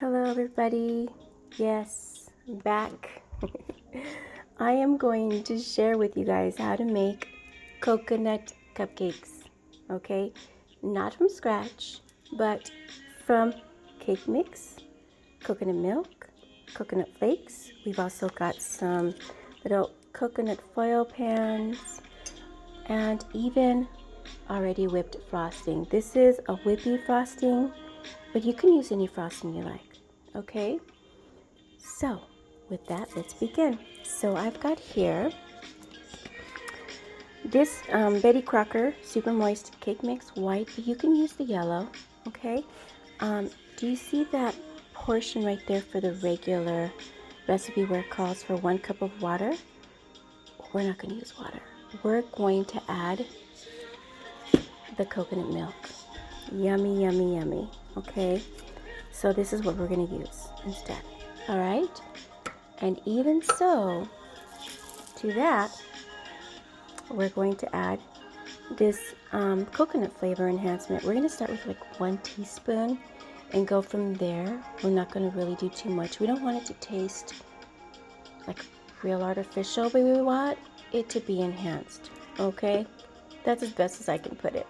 Hello everybody. Yes, back. I am going to share with you guys how to make coconut cupcakes. Okay? Not from scratch, but from cake mix, coconut milk, coconut flakes. We've also got some little coconut foil pans and even already whipped frosting. This is a whippy frosting, but you can use any frosting you like. Okay, so with that, let's begin. So I've got here this Betty Crocker Super Moist Cake Mix white, but you can use the yellow. Okay, do you see that portion right there for the regular recipe where it calls for 1 cup of water? We're not going to use water. We're going to add the coconut milk. Yummy, yummy, yummy. Okay, so this is what we're going to use instead. All right, and even so, to that, we're going to add this coconut flavor enhancement. We're going to start with like 1 teaspoon and go from there. We're not going to really do too much. We don't want it to taste like real artificial, but we want it to be enhanced. Okay, that's as best as I can put it.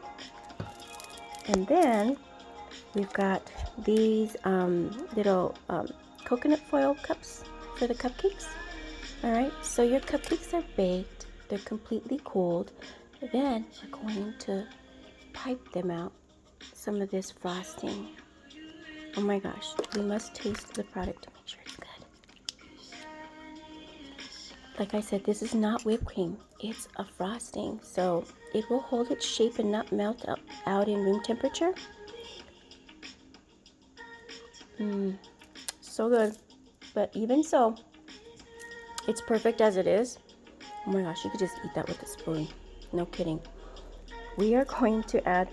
And then we've got these little coconut foil cups for the cupcakes. All right, so your cupcakes are baked, they're completely cooled. Then we're going to pipe them out some of this frosting. Oh my gosh, we must taste the product to make sure it's good. Like I said, this is not whipped cream, it's a frosting, so it will hold its shape and not melt out in room temperature. So good, but even so, it's perfect as it is. Oh my gosh, you could just eat that with a spoon. No kidding. We're going to add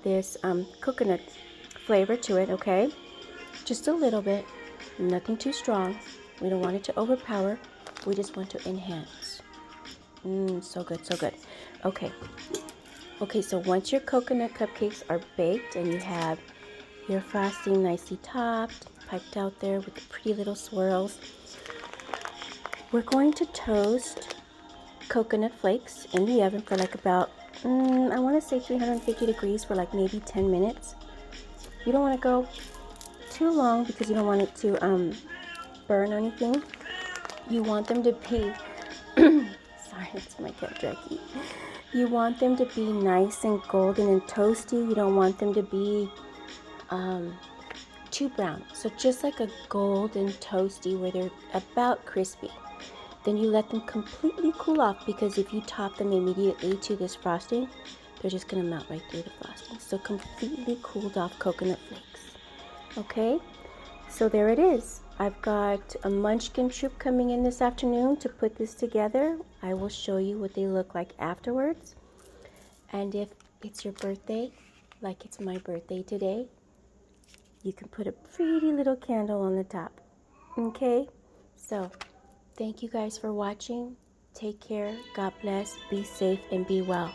this coconut flavor to it, okay? Just a little bit, nothing too strong. We don't want it to overpower. We just want to enhance. So good, so good. Okay, so once your coconut cupcakes are baked and you have your frosting nicely topped, piped out there with the pretty little swirls, we're going to toast coconut flakes in the oven for like about, I want to say 350 degrees for like maybe 10 minutes. You don't want to go too long because you don't want it to burn or anything. You want them to be, sorry, it's my cat Jackie. You want them to be nice and golden and toasty. You don't want them to be too brown. So just like a golden toasty where they're about crispy. Then you let them completely cool off, because if you top them immediately to this frosting, they're just going to melt right through the frosting. So completely cooled off coconut flakes. Okay, so there it is. I've got a munchkin troop coming in this afternoon to put this together. I will show you what they look like afterwards. And if it's your birthday, like it's my birthday today, you can put a pretty little candle on the top. Okay, so thank you guys for watching. Take care. God bless. Be safe and be well.